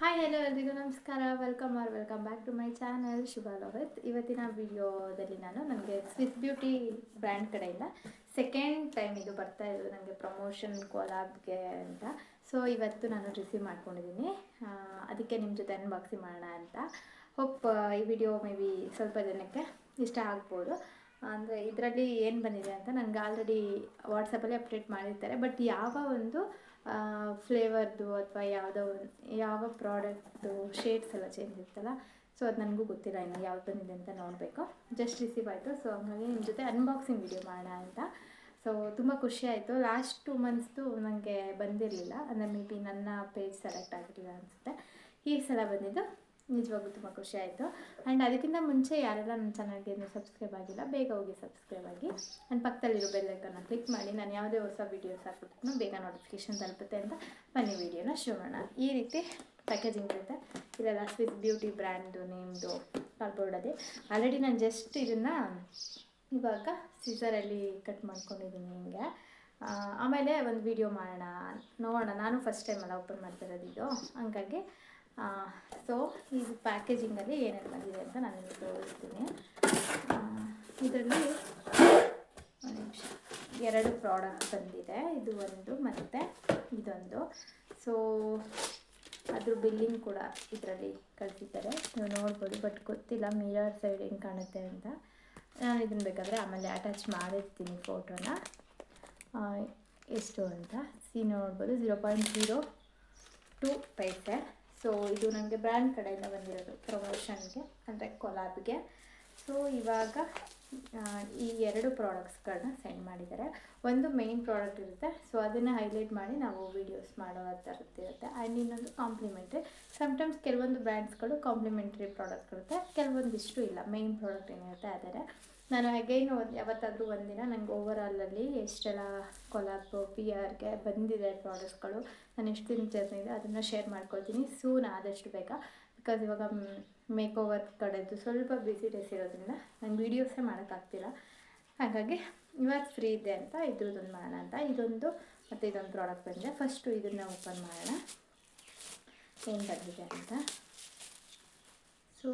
Hi hello ಎಲ್ರಿಗೂ ನಮಸ್ಕಾರ. Welcome back to my channel Shubha Lohith. ಇವತ್ತಿನ ವಿಡಿಯೋದಲ್ಲಿ ನಾನು ನನಗೆ ಸ್ವಿಸ್ ಬ್ಯೂಟಿ ಬ್ರ್ಯಾಂಡ್ ಕಡೆಯಿಂದ ಸೆಕೆಂಡ್ ಟೈಮ್ ಇದು ಬರ್ತಾ ಇರೋದು ನನಗೆ ಪ್ರಮೋಷನ್ ಕೊಲಾಬ್ಗೆ ಅಂತ. ಸೊ ಇವತ್ತು ನಾನು ರಿಸೀವ್ ಮಾಡ್ಕೊಂಡಿದ್ದೀನಿ, ಅದಕ್ಕೆ ನಿಮ್ಮ ಜೊತೆ ಅನ್ಬಾಕ್ಸಿಂಗ್ ಮಾಡೋಣ ಅಂತ. ಹೋಪ್ ಈ ವಿಡಿಯೋ ಮೇ ಬಿ ಸ್ವಲ್ಪ ಜನಕ್ಕೆ ಇಷ್ಟ ಆಗ್ಬೋದು. ಅಂದರೆ ಇದರಲ್ಲಿ ಏನು ಬಂದಿದೆ ಅಂತ ನನಗೆ ಆಲ್ರೆಡಿ ವಾಟ್ಸಪ್ಪಲ್ಲಿ ಅಪ್ಡೇಟ್ ಮಾಡಿರ್ತಾರೆ, ಬಟ್ ಯಾವ ಒಂದು ಫ್ಲೇವರ್ದು ಅಥವಾ ಯಾವ ಪ್ರಾಡಕ್ಟ್ದು ಶೇಡ್ಸ್ ಎಲ್ಲ ಚೇಂಜ್ ಇರ್ತಲ್ಲ, ಸೊ ಅದು ನನಗೂ ಗೊತ್ತಿಲ್ಲ ಇನ್ನು ಯಾವ್ದು ಬಂದಿದೆ ಅಂತ ನೋಡಬೇಕು. ಜಸ್ಟ್ ರಿಸೀವ್ ಆಯಿತು, ಸೊ ಹಾಗಾಗಿ ನಿಮ್ಮ ಜೊತೆ ಅನ್ಬಾಕ್ಸಿಂಗ್ ವಿಡಿಯೋ ಮಾಡೋಣ ಅಂತ. ಸೊ ತುಂಬ ಖುಷಿ ಆಯಿತು. ಲಾಸ್ಟ್ 2 ಮಂತ್ಸ್ದು ನನಗೆ ಬಂದಿರಲಿಲ್ಲ, ಅಂದರೆ ಮೇ ಬಿ ನನ್ನ ಪೇಜ್ ಸೆಲೆಕ್ಟ್ ಆಗಿರಲಿಲ್ಲ ಅನಿಸುತ್ತೆ. ಈ ಸಲ ಬಂದಿದ್ದು ನಿಜವಾಗ್ಲೂ ತುಂಬ ಖುಷಿ ಆಯಿತು. ಆ್ಯಂಡ್ ಅದಕ್ಕಿಂತ ಮುಂಚೆ ಯಾರೆಲ್ಲ ನನ್ನ ಚಾನಲ್ಗೆ ಇನ್ನೂ ಸಬ್ಸ್ಕ್ರೈಬ್ ಆಗಿಲ್ಲ, ಬೇಗ ಹೋಗಿ ಸಬ್ಸ್ಕ್ರೈಬ್ ಆಗಿ. ನನ್ನ ಪಕ್ಕದಲ್ಲಿರೋ ಬೆಲ್ಲೈಕನ್ನ ಕ್ಲಿಕ್ ಮಾಡಿ, ನಾನು ಯಾವುದೇ ಹೊಸ ವೀಡಿಯೋಸ್ ಹಾಕ್ಬಿಟ್ಟು ಬೇಗ ನೋಟಿಫಿಕೇಷನ್ ತಲುಪುತ್ತೆ ಅಂತ. ಬನ್ನಿ ವಿಡಿಯೋನ ಶುರು ಮಾಡೋಣ. ಈ ರೀತಿ ಪ್ಯಾಕೇಜಿಂಗ್ ಇರುತ್ತೆ. ಇದೆಲ್ಲ ಸ್ವಿಸ್ ಬ್ಯೂಟಿ ಬ್ರ್ಯಾಂಡು ನೇಮ್ದು ಕಾರ್ಡ್ಬೋರ್ಡಲ್ಲಿ. ಆಲ್ರೆಡಿ ನಾನು ಜಸ್ಟ್ ಇದನ್ನು ಇವಾಗ ಸೀಸರಲ್ಲಿ ಕಟ್ ಮಾಡ್ಕೊಂಡಿದ್ದೀನಿ ಹಿಂಗೆ. ಆಮೇಲೆ ಒಂದು ವಿಡಿಯೋ ಮಾಡೋಣ ನೋಡೋಣ, ನಾನು ಫಸ್ಟ್ ಟೈಮ್ ಅಲ್ಲ ಓಪನ್ ಮಾಡ್ತಿರೋದು ಇದು, ಹಂಗಾಗಿ ಸೊ ಇದು ಪ್ಯಾಕೇಜಿಂಗಲ್ಲಿ ಏನೇನು ಬಂದಿದೆ ಅಂತ ನಾನು ನಿಮಗೆ ತೋರಿಸ್ತೀನಿ. ಇದರಲ್ಲಿ ಒಂದು ನಿಮಿಷ, 2 ಪ್ರಾಡಕ್ಟ್ ಬಂದಿದೆ, ಇದು ಒಂದು ಮತ್ತು ಇದೊಂದು. ಸೊ ಅದ್ರ ಬಿಲ್ಲಿಂಗ್ ಕೂಡ ಇದರಲ್ಲಿ ಕಳಿಸಿದ್ದಾರೆ, ನೀವು ನೋಡ್ಬೋದು. ಬಟ್ ಗೊತ್ತಿಲ್ಲ ಮಿರರ್ ಸೈಡ್ ಹೆಂಗೆ ಕಾಣುತ್ತೆ ಅಂತ. ನಾನು ಇದನ್ನು ಬೇಕಾದರೆ ಆಮೇಲೆ ಅಟ್ಯಾಚ್ ಮಾಡಿರ್ತೀನಿ ಫೋಟೋನ, ಎಷ್ಟು ಅಂತ ನೋಡ್ಬೋದು. 0.02 ಪೈಸೆ. ಸೊ ಇದು ನನಗೆ ಬ್ರ್ಯಾಂಡ್ ಕಡೆಯಿಂದ ಬಂದಿರೋದು ಪ್ರಮೋಷನ್ಗೆ, ಅಂದರೆ ಕೊಲಾಬ್ಗೆ. ಸೊ ಇವಾಗ ಈ 2 ಪ್ರಾಡಕ್ಟ್ಸ್ಗಳನ್ನ ಸೆಂಡ್ ಮಾಡಿದ್ದಾರೆ. ಒಂದು ಮೇನ್ ಪ್ರಾಡಕ್ಟ್ ಇರುತ್ತೆ, ಸೊ ಅದನ್ನು ಹೈಲೈಟ್ ಮಾಡಿ ನಾವು ವೀಡಿಯೋಸ್ ಮಾಡೋ ಥರದ್ದಿರುತ್ತೆ. ಆ್ಯಂಡ್ ಇನ್ನೊಂದು ಕಾಂಪ್ಲಿಮೆಂಟ್ರಿ. ಸಮ್ಟೈಮ್ಸ್ ಕೆಲವೊಂದು ಬ್ರ್ಯಾಂಡ್ಸ್ಗಳು ಕಾಂಪ್ಲಿಮೆಂಟ್ರಿ ಪ್ರಾಡಕ್ಟ್ ಇರುತ್ತೆ, ಕೆಲವೊಂದಿಷ್ಟು ಇಲ್ಲ. ಮೇನ್ ಪ್ರಾಡಕ್ಟ್ ಏನಿರುತ್ತೆ ಅದೇ. ನಾನು ಅಗೈನ್ ಯಾವತ್ತಾದರೂ ಒಂದಿನ ನನಗೆ ಓವರಾಲಲ್ಲಿ ಎಷ್ಟೆಲ್ಲ ಕೊಲಾಬ್ PR ಬಂದಿದೆ ಪ್ರಾಡಕ್ಟ್ಸ್ಗಳು, ನಾನು ಎಷ್ಟು ದಿನ ಜರ್ನಿ ಇದೆ ಅದನ್ನು ಶೇರ್ ಮಾಡ್ಕೊಳ್ತೀನಿ ಸೂನ್, ಆದಷ್ಟು ಬೇಗ. ಬಿಕಾಸ್ ಇವಾಗ ಮೇಕ್ ಓವರ್ ಕಡೆದು ಸ್ವಲ್ಪ ಬಿಸಿ ಡೇಸ್ ಇರೋದ್ರಿಂದ ನಂಗೆ ವೀಡಿಯೋಸೇ ಮಾಡೋಕ್ಕಾಗ್ತಿಲ್ಲ. ಹಾಗಾಗಿ ಇವತ್ತು ಫ್ರೀ ಇದೆ ಅಂತ ಇದ್ರದ್ದೊಂದು ಮಾಡೋಣ ಅಂತ. ಇದೊಂದು ಮತ್ತು ಇದೊಂದು ಪ್ರಾಡಕ್ಟ್ ಬಂದಿದೆ. ಫಸ್ಟು ಇದನ್ನು ಓಪನ್ ಮಾಡೋಣ ಏನು ಬಂದಿದೆ ಅಂತ. ಸೊ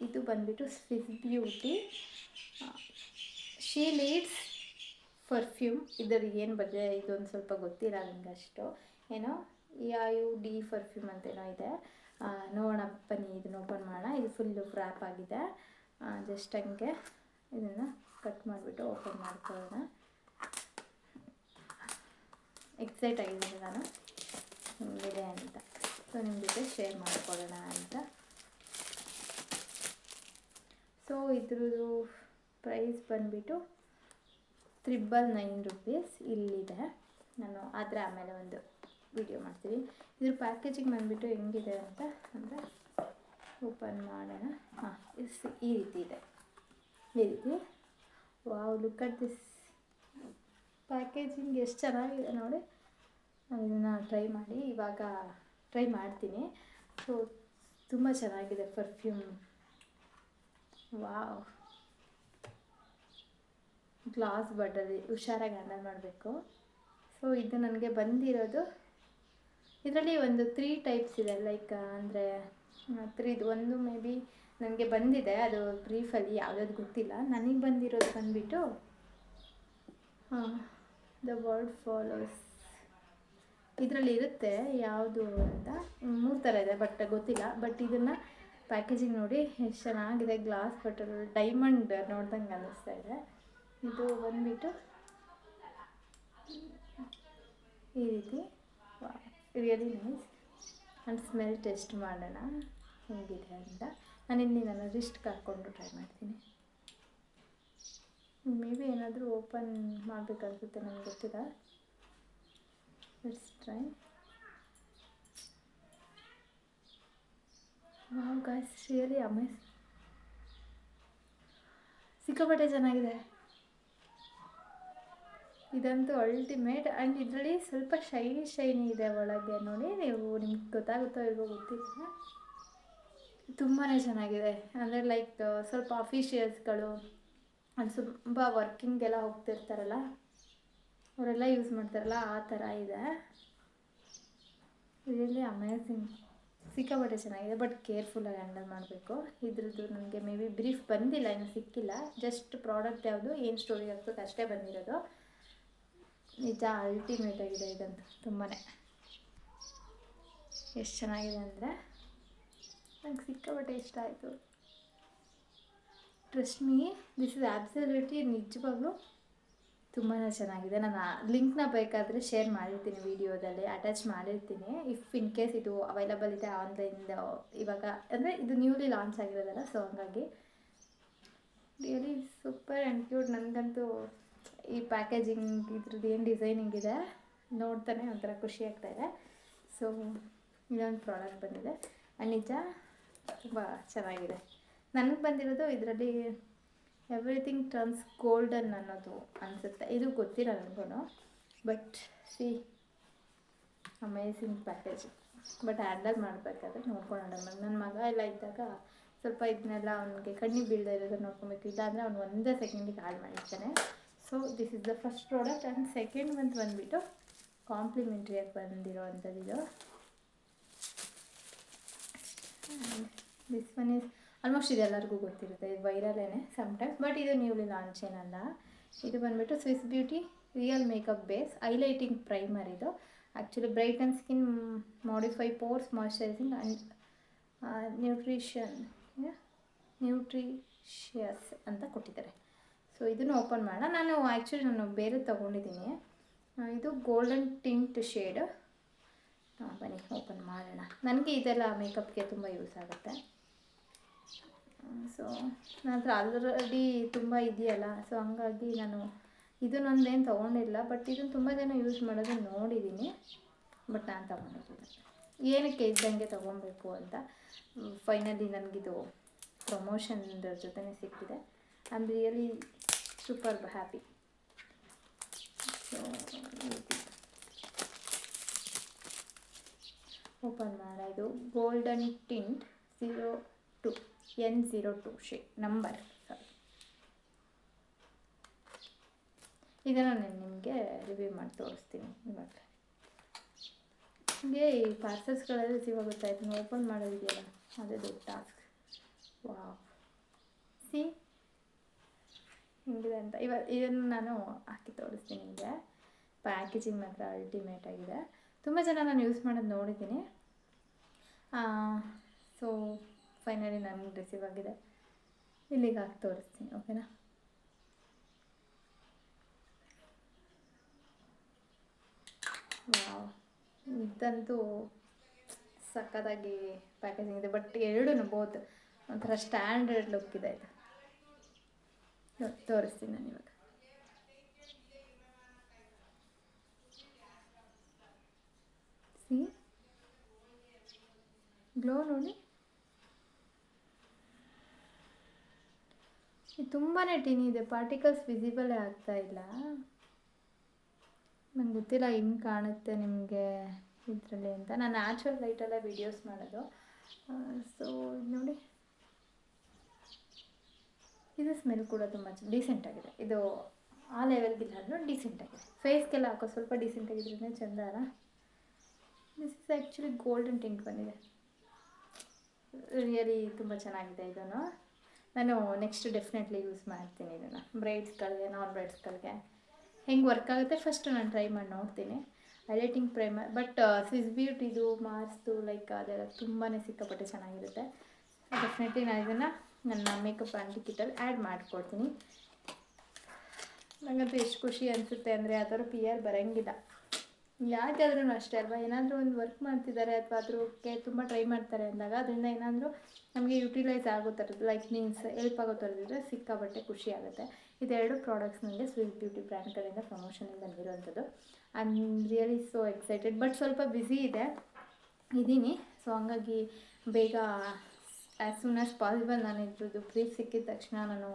ಇದು ಬಂದುಬಿಟ್ಟು ಸ್ವಿಸ್ ಬ್ಯೂಟಿ ಶೀ ಲೀಡ್ಸ್ ಪರ್ಫ್ಯೂಮ್. ಇದರಲ್ಲಿ ಏನು ಬಂದಿದೆ ಇದೊಂದು ಸ್ವಲ್ಪ ಗೊತ್ತಿಲ್ಲ ನನಗೆ ಅಷ್ಟು. ಏನೋ EIUD ಪರ್ಫ್ಯೂಮ್ ಅಂತೇನೋ ಇದೆ. ನೋಡೋಣ ಬನ್ನಿ, ಇದನ್ನು ಓಪನ್ ಮಾಡೋಣ. ಇದು ಫುಲ್ಲು ವ್ರ್ಯಾಪ್ ಆಗಿದೆ. ಜಸ್ಟ್ ಹಂಗೆ ಇದನ್ನು ಕಟ್ ಮಾಡಿಬಿಟ್ಟು ಓಪನ್ ಮಾಡ್ಕೊಳ್ಳೋಣ. ಎಕ್ಸೈಟ್ ಆಗಿದ್ದೀನಿ ನಾನು ಹಿಂಗಿದೆ ಅಂತ, ಸೊ ನಿಮ್ಮ ಜೊತೆ ಶೇರ್ ಮಾಡ್ಕೊಳ್ಳೋಣ ಅಂತ. ಸೊ ಇದ್ರದ್ದು ಪ್ರೈಸ್ ಬಂದುಬಿಟ್ಟು 999 ರೂಪೀಸ್ ಇಲ್ಲಿದೆ. ನಾನು ಆದರೆ ಆಮೇಲೆ ಒಂದು ವಿಡಿಯೋ ಮಾಡ್ತೀನಿ. ಇದ್ರ ಪ್ಯಾಕೇಜಿಂಗ್ ಬಂದುಬಿಟ್ಟು ಹೆಂಗಿದೆ ಅಂತ ಅಂದರೆ ಓಪನ್ ಮಾಡೋಣ. ಈ ರೀತಿ ಇದೆ, ಈ ರೀತಿ. Wow, look at this packaging ಎಷ್ಟು ಚೆನ್ನಾಗಿದೆ ನೋಡಿ. ನಾನು ಇದನ್ನು ಇವಾಗ ಟ್ರೈ ಮಾಡ್ತೀನಿ. ಸೊ ತುಂಬ ಚೆನ್ನಾಗಿದೆ ಪರ್ಫ್ಯೂಮ್. ವಾವ್, ಗ್ಲಾಸ್ ಬಾಟಲಿ ಹುಷಾರಾಗಿ ಹ್ಯಾಂಡಲ್ ಮಾಡಬೇಕು. ಸೊ ಇದು ನನಗೆ ಬಂದಿರೋದು, ಇದರಲ್ಲಿ ಒಂದು 3 ಟೈಪ್ಸ್ ಇದೆ. ಲೈಕ್ ಅಂದರೆ 3 ಒಂದು ಮೇ ಬಿ ನನಗೆ ಬಂದಿದೆ, ಅದು ಬ್ರೀಫಲ್ಲಿ ಯಾವುದಾದ್ರು ಗೊತ್ತಿಲ್ಲ. ನನಗೆ ಬಂದಿರೋದು ಬಂದುಬಿಟ್ಟು ದ ವರ್ಡ್ ಫಾಲೋಸ್. ಇದರಲ್ಲಿ ಇರುತ್ತೆ ಯಾವುದು ಅಂತ 3 ಥರ ಇದೆ, ಬಟ್ ಗೊತ್ತಿಲ್ಲ. ಬಟ್ ಇದನ್ನು ಪ್ಯಾಕೇಜಿಂಗ್ ನೋಡಿ ಎಷ್ಟು ಚೆನ್ನಾಗಿದೆ. ಗ್ಲಾಸ್ ಬಾಟಲ್ ಡೈಮಂಡ್ ನೋಡ್ದಂಗೆ ಅನ್ನಿಸ್ತಾ ಇದೆ. ಇದು ಬಂದುಬಿಟ್ಟು ಈ ರೀತಿ really nice. And smell test ಮಾಡೋಣ ಹೇಗಿದೆ ಅಂತ. ನಾನು ರಿಸ್ಟ್ಗೆ ಹಾಕ್ಕೊಂಡು ಟ್ರೈ ಮಾಡ್ತೀನಿ. ಮೇ ಬಿ ಏನಾದರೂ ಓಪನ್ ಮಾಡಬೇಕನ್ಸುತ್ತೆ, ನನಗೆ ಗೊತ್ತಿಲ್ಲ. Let's try. Wow guys, really amazing, ಸಿಕ್ಕಾಪಟ್ಟೆ ಚೆನ್ನಾಗಿದೆ. ಇದಂತೂ ಅಲ್ಟಿಮೇಟ್. ಆ್ಯಂಡ್ ಇದರಲ್ಲಿ ಸ್ವಲ್ಪ ಶೈನಿ ಇದೆ ಒಳಗೆ ನೋಡಿ. ನಿಮ್ಗೆ ಗೊತ್ತಾಗುತ್ತೋ ಇಲ್ವೋ ಗೊತ್ತಿಲ್ಲ, ತುಂಬಾ ಚೆನ್ನಾಗಿದೆ. ಅಂದರೆ ಲೈಕ್ ಸ್ವಲ್ಪ ಅಫಿಷಿಯಲ್ಸ್ಗಳು, ಅದು ತುಂಬ ವರ್ಕಿಂಗೆಲ್ಲ ಹೋಗ್ತಿರ್ತಾರಲ್ಲ, ಅವರೆಲ್ಲ ಯೂಸ್ ಮಾಡ್ತಾರಲ್ಲ, ಆ ಥರ ಇದೆ. ರಿಯಲಿ ಅಮೇಝಿಂಗ್, ಸಿಕ್ಕಾಪಟ್ಟೆ ಚೆನ್ನಾಗಿದೆ. ಬಟ್ ಕೇರ್ಫುಲ್ಲಾಗಿ ಹ್ಯಾಂಡಲ್ ಮಾಡಬೇಕು. ಇದ್ರದ್ದು ನನಗೆ ಮೇ ಬಿ ಬ್ರೀಫ್ ಬಂದಿಲ್ಲ, ಇನ್ನು ಸಿಕ್ಕಿಲ್ಲ. ಜಸ್ಟ್ ಪ್ರಾಡಕ್ಟ್ ಯಾವುದು, ಏನು ಸ್ಟೋರಿ ಹಾಕ್ಬೇಕು ಅಷ್ಟೇ ಬಂದಿರೋದು. ನಿಜ ಅಲ್ಟಿಮೇಟ್ ಆಗಿದೆ ಇದಂತೂ. ತುಂಬಾ ಎಷ್ಟು ಚೆನ್ನಾಗಿದೆ ಅಂದರೆ ನಂಗೆ ಸಿಕ್ಕಾಪಟ್ಟೆ ಇಷ್ಟ ಆಯಿತು. Trust me, this is absolutely ನಿಜವಾಗ್ಲೂ ತುಂಬಾ ಚೆನ್ನಾಗಿದೆ. ನಾನು ಲಿಂಕ್ನ ಬೇಕಾದರೆ ಶೇರ್ ಮಾಡಿರ್ತೀನಿ, ವೀಡಿಯೋದಲ್ಲಿ ಅಟ್ಯಾಚ್ ಮಾಡಿರ್ತೀನಿ. ಇಫ್ ಇನ್ ಕೇಸ್ ಇದು ಅವೈಲಬಲ್ ಇದೆ ಆನ್ಲೈನ್ದು ಇವಾಗ, ಅಂದರೆ ಇದು ನ್ಯೂಲಿ ಲಾಂಚ್ ಆಗಿರೋದಲ್ಲ, ಸೊ ಹಂಗಾಗಿ ರಿಯಲಿ ಸೂಪರ್ ಆ್ಯಂಡ್ ಕ್ಯೂಟ್. ನನಗಂತೂ ಈ ಪ್ಯಾಕೇಜಿಂಗ್ ಇದ್ರದ್ದು ಏನು ಡಿಸೈನಿಂಗ್ ಇದೆ ನೋಡ್ತಾನೆ ಒಂಥರ ಖುಷಿ ಆಗ್ತಾಯಿದೆ. ಸೊ ಇದೊಂದು ಪ್ರಾಡಕ್ಟ್ ಬಂದಿದೆ ಆ್ಯಂಡ್ ನಿಜ ತುಂಬ ಚೆನ್ನಾಗಿದೆ. ನನಗೆ ಬಂದಿರೋದು ಇದರಲ್ಲಿ ಎವ್ರಿಥಿಂಗ್ ಟರ್ನ್ಸ್ ಗೋಲ್ಡನ್ ಅನ್ನೋದು ಅನಿಸುತ್ತೆ. ಇದು ಗೊತ್ತಿಲ್ಲ ನನಗೂ. But C amazing package. But handle ಮಾಡಬೇಕಾದ್ರೆ ನೋಡ್ಕೊಳ್ಳೋಣ. ನನ್ನ ಮಗ ಎಲ್ಲ ಇದ್ದಾಗ ಸ್ವಲ್ಪ ಇದನ್ನೆಲ್ಲ ಅವನಿಗೆ ಕಣ್ಣಿಗೆ ಬೀಳದೆ ಇರೋದು ನೋಡ್ಕೊಬೇಕು. ಇಲ್ಲಾಂದರೆ ಅವ್ನು ಒಂದೇ ಸೆಕೆಂಡಿಗೆ ಹಾಳು ಮಾಡಿರ್ತಾನೆ. So this is the first product. And second ಬಂದುಬಿಟ್ಟು ಕಾಂಪ್ಲಿಮೆಂಟ್ರಿಯಾಗಿ ಬಂದಿರೋ ಅಂಥದ್ದು ಇದು. ದಿಸ್ ಒನ್ ಈಸ್ ಆಲ್ಮೋಸ್ಟ್ ಇದೆಲ್ಲರಿಗೂ ಗೊತ್ತಿರುತ್ತೆ, ಇದು ವೈರಲೇನೆ ಸಮ್ಟೈಮ್ಸ್. ಬಟ್ ಇದು ನ್ಯೂಲಿ ಲಾಂಚ್ ಏನಲ್ಲ. ಇದು ಬಂದುಬಿಟ್ಟು Swiss beauty real makeup base highlighting primer. ಇದು actually brighten skin, modify pores, moisturising and nutritious ಅಂತ ಕೊಟ್ಟಿದ್ದಾರೆ. ಸೊ ಇದನ್ನು ಓಪನ್ ಮಾಡೋಣ. ನಾನು ಬೇರೆ ತೊಗೊಂಡಿದ್ದೀನಿ. ಇದು ಗೋಲ್ಡನ್ ಟಿಂಟ್ ಶೇಡ್. ಬನ್ನಿ ಓಪನ್ ಮಾಡೋಣ. ನನಗೆ ಇದೆಲ್ಲ ಮೇಕಪ್ಗೆ ತುಂಬ ಯೂಸ್ ಆಗುತ್ತೆ. ಸೊ ನನ್ನ ಹತ್ರ ಆಲ್ರೆಡಿ ತುಂಬ ಇದೆಯಲ್ಲ, ಸೊ ಹಂಗಾಗಿ ನಾನು ಇದನ್ನೊಂದೇನು ತೊಗೊಂಡಿಲ್ಲ. ಬಟ್ ಇದನ್ನು ತುಂಬ ಜನ ಯೂಸ್ ಮಾಡೋದು ನೋಡಿದ್ದೀನಿ. ಬಟ್ ನಾನು ತೊಗೊಂಡಿದ್ದೀನಿ ಏನಕ್ಕೆ ಇದ್ದಂಗೆ ತೊಗೊಬೇಕು ಅಂತ. ಫೈನಲಿ ನನಗಿದು ಪ್ರಮೋಷನ್ದ ಜೊತೆನೇ ಸಿಕ್ಕಿದೆ. I am really super happy. So open ಮಾಡ. ಇದು golden tint 02 N02 shade number. ಇದನ್ನು ನಾನು ನಿಮಗೆ ರಿವ್ಯೂ ಮಾಡಿ ತೋರಿಸ್ತೀನಿ ಇವಾಗ. ಹೀಗೆ ಈ ಪಾರ್ಸಲ್ಸ್ಗಳೆಲ್ಲ ಸಿಗೋಗುತ್ತೆ. ಇದನ್ನು ಓಪನ್ ಮಾಡೋದಿದೆಯಲ್ಲ, ಅದೇ ದೊಡ್ಡ ಟಾಸ್ಕ್. ವಾವ್, ಸಿ ಹಿಂಗಿದೆ ಅಂತ. ಇದನ್ನು ನಾನು ಹಾಕಿ ತೋರಿಸ್ತೀನಿ ನಿಮಗೆ. ಪ್ಯಾಕೇಜಿಂಗ್ ಮಾತ್ರ ಅಲ್ಟಿಮೇಟ್ ಆಗಿದೆ. ತುಂಬ ಜನ ನಾನು ಯೂಸ್ ಮಾಡೋದು ನೋಡಿದ್ದೀನಿ. ಸೊ ಫೈನಲಿ ನನಗೆ ರಿಸೀವ್ ಆಗಿದೆ. ಇಲ್ಲಿಗೆ ಹಾಕಿ ತೋರಿಸ್ತೀನಿ, ಓಕೆನಾ? ವಾವ್, ಇದಂತೂ ಸಕ್ಕತ್ತಾಗಿ ಪ್ಯಾಕೇಜಿಂಗ್ ಇದೆ. ಬಟ್ ಎರಡೂ ಬೋತ್ ಒಂಥರ ಸ್ಟ್ಯಾಂಡರ್ಡ್ ಲುಕ್ ಇದೆ. ಇದು ತೋರಿಸ್ತೀನಿ ನಾನು ಇವಾಗ. ಸಿ ಗ್ಲೋ ನೋಡಿ, ಇದು ತುಂಬಾ ಟಿನಿ ಇದೆ. ಪಾರ್ಟಿಕಲ್ಸ್ ವಿಸಿಬಲೇ ಆಗ್ತಾ ಇಲ್ಲ. ನಂಗೆ ಗೊತ್ತಿಲ್ಲ ಹೆಂಗೆ ಕಾಣುತ್ತೆ ನಿಮಗೆ ಇದರಲ್ಲಿ ಅಂತ. ನಾನು ನ್ಯಾಚುರಲ್ ಲೈಟಲ್ಲೇ ವೀಡಿಯೋಸ್ ಮಾಡೋದು. ಸೊ ಇದು ನೋಡಿ, ಇದು ಸ್ಮೆಲ್ ಕೂಡ ತುಂಬ ಡೀಸೆಂಟಾಗಿದೆ. ಇದು ಆ ಲೆವೆಲ್ಗಿಲ್ಲ ಅಂದರೂ ಡೀಸೆಂಟಾಗಿದೆ. ಫೇಸ್ಗೆಲ್ಲ ಹಾಕೋ ಸ್ವಲ್ಪ ಡೀಸೆಂಟಾಗಿದ್ರೇ ಚೆಂದ ಅಲ್ಲ. This is actually golden tint ಬಂದಿದೆ. ರಿಯಲಿ ತುಂಬ ಚೆನ್ನಾಗಿದೆ. ಇದನ್ನು ನಾನು ನೆಕ್ಸ್ಟ್ ಡೆಫಿನೆಟ್ಲಿ ಯೂಸ್ ಮಾಡ್ತೀನಿ. ಇದನ್ನು ಬ್ರೈಡ್ಸ್ಗಳಿಗೆ, ನಾನ್ ಬ್ರೈಡ್ಸ್ಗಳಿಗೆ ಹೆಂಗೆ ವರ್ಕ್ ಆಗುತ್ತೆ ಫಸ್ಟ್ ನಾನು ಟ್ರೈ ಮಾಡಿ ನೋಡ್ತೀನಿ. Highlighting primer. ಬಟ್ ಸ್ವಿಸ್ ಬ್ಯೂಟಿದು, ಮಾರ್ಸ್ದು ಲೈಕ್ ಅದೆಲ್ಲ ತುಂಬಾ ಸಿಕ್ಕಾಪಟ್ಟೆ ಚೆನ್ನಾಗಿರುತ್ತೆ. ಡೆಫಿನೆಟ್ಲಿ ನಾನು ಇದನ್ನು ನನ್ನ ಮೇಕಪ್ ಆ್ಯಂಡ್ ಕಿಟ್ಟಲ್ಲಿ ಆ್ಯಡ್ ಮಾಡಿಕೊಡ್ತೀನಿ. ನನಗಂತೂ ಎಷ್ಟು ಖುಷಿ ಅನಿಸುತ್ತೆ ಅಂದರೆ, ಆ ಥರ PR ಬರೋಂಗಿಲ್ಲ ಯಾಕಾದ್ರೂ ಅಷ್ಟೇ ಅಲ್ವಾ. ಏನಾದರೂ ಒಂದು ವರ್ಕ್ ಮಾಡ್ತಿದ್ದಾರೆ ಅಥವಾ ಅದಕ್ಕೆ ತುಂಬ ಟ್ರೈ ಮಾಡ್ತಾರೆ ಅಂದಾಗ ಅದರಿಂದ ಏನಾದರೂ ನಮಗೆ ಯುಟಿಲೈಸ್ ಆಗೋ ಥರದ್ದು, ಲೈಕ್ ಮೀನ್ಸ್ ಹೆಲ್ಪ್ ಆಗೋ ಥರದಿದ್ರೆ ಸಿಕ್ಕಾಬಟ್ಟೆ ಖುಷಿ ಆಗುತ್ತೆ. ಇದೆರಡು ಪ್ರಾಡಕ್ಟ್ಸ್ ನನಗೆ ಸ್ವಿಸ್ ಬ್ಯೂಟಿ ಬ್ರ್ಯಾಂಡ್ ಕಡೆಯಿಂದ ಪ್ರಮೋಷನಿಂದ ಬಂದಿರೋವಂಥದ್ದು. I am really so excited. But ಸ್ವಲ್ಪ ಬ್ಯುಸಿ ಇದ್ದೀನಿ. ಸೊ ಹಂಗಾಗಿ ಬೇಗ ಆ್ಯಸ್ ಸೂನ್ ಆ್ಯಸ್ ಪಾಸಿಬಲ್ ನಾನು ಇದ್ರದ್ದು ಬ್ರೀಫ್ ಸಿಕ್ಕಿದ ತಕ್ಷಣ ನಾನು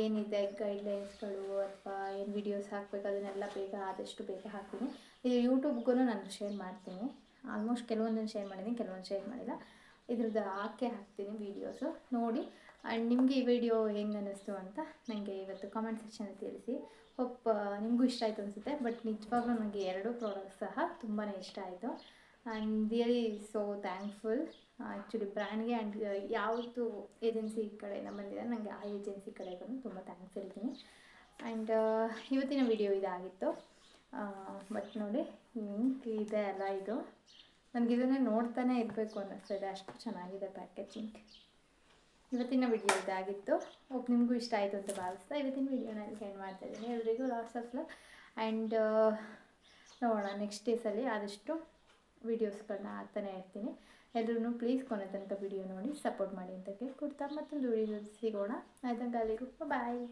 ಏನಿದೆ ಗೈಡ್ಲೈನ್ಸ್ಗಳು ಅಥವಾ ಏನು ವೀಡಿಯೋಸ್ ಹಾಕಬೇಕು ಅದನ್ನೆಲ್ಲ ಆದಷ್ಟು ಬೇಗ ಹಾಕ್ತೀನಿ. ಇದು ಯೂಟ್ಯೂಬ್ಗೂ ನಾನು ಶೇರ್ ಮಾಡ್ತೀನಿ. ಆಲ್ಮೋಸ್ಟ್ ಕೆಲವೊಂದನ್ನು ಶೇರ್ ಮಾಡಿದ್ದೀನಿ, ಕೆಲವೊಂದು ಶೇರ್ ಮಾಡಿಲ್ಲ. ಇದ್ರದ್ದು ಹಾಕ್ತೀನಿ ವೀಡಿಯೋಸು ನೋಡಿ. ಆ್ಯಂಡ್ ನಿಮಗೆ ಈ ವಿಡಿಯೋ ಹೆಂಗೆ ಅನ್ನಿಸ್ತು ಅಂತ ನನಗೆ ಇವತ್ತು ಕಾಮೆಂಟ್ ಸೆಕ್ಷನಲ್ಲಿ ತಿಳಿಸಿ. ಹೋಪ್ ನಿಮಗೂ ಇಷ್ಟ ಆಯಿತು ಅನಿಸುತ್ತೆ. ಬಟ್ ನಿಜವಾಗ್ಲೂ ನನಗೆ ಎರಡೂ ಪ್ರಾಡಕ್ಟ್ಸ್ ಸಹ ತುಂಬಾ ಇಷ್ಟ ಆಯಿತು. And really so thankful actually ಬ್ರ್ಯಾಂಡ್ಗೆ ಆ್ಯಂಡ್ ಯಾವುದು ಏಜೆನ್ಸಿ ಕಡೆಯಿಂದ ಬಂದಿದೆ ನನಗೆ ಆ ಏಜೆನ್ಸಿ ಕಡೆಗೂ ತುಂಬ ಥ್ಯಾಂಕ್ಸ್ ಹೇಳ್ತೀನಿ. ಆ್ಯಂಡ್ ಇವತ್ತಿನ ವಿಡಿಯೋ ಇದಾಗಿತ್ತು. ಬಟ್ ನೋಡಿ ಹಿಂಗೆ ಇದೆ ಅಲ್ಲ, ಇದು ನನಗಿದನ್ನೇ ನೋಡ್ತಾನೆ ಇರಬೇಕು ಅನ್ನಿಸ್ತಿದೆ, ಅಷ್ಟು ಚೆನ್ನಾಗಿದೆ ಪ್ಯಾಕೇಜಿಂಗ್. ಇವತ್ತಿನ ವಿಡಿಯೋ ಇದಾಗಿತ್ತು. ಹೋಪ್ ನಿಮಗೂ ಇಷ್ಟ ಆಯಿತು ಅಂತ ಭಾವಿಸ್ತಾ ಇವತ್ತಿನ ವಿಡಿಯೋನ ಎಂಡ್ ಮಾಡ್ತಾಯಿದ್ದೀನಿ. ಎಲ್ರಿಗೂ ಲಾಟ್ಸ್ ಆಫ್ ಲವ್ ಆ್ಯಂಡ್ ನೋಡೋಣ ನೆಕ್ಸ್ಟ್ ಡೇಸಲ್ಲಿ ಆದಷ್ಟು ವೀಡಿಯೋಸ್ಗಳನ್ನ ಹಾಕ್ತಾನೆ ಇರ್ತೀನಿ. ಎಲ್ಲರೂ ಪ್ಲೀಸ್ ಕೊನೆ ತನಕ ವಿಡಿಯೋ ನೋಡಿ ಸಪೋರ್ಟ್ ಮಾಡಿ ಅಂತ ಕೇಳ್ಕೊಡ್ತಾ ಮತ್ತೊಂದು ವಿಡಿಯೋ ಸಿಗೋಣ. ಆಯ್ತಂಕ ಅಲ್ಲಿಗೂ ಬಾಯ್.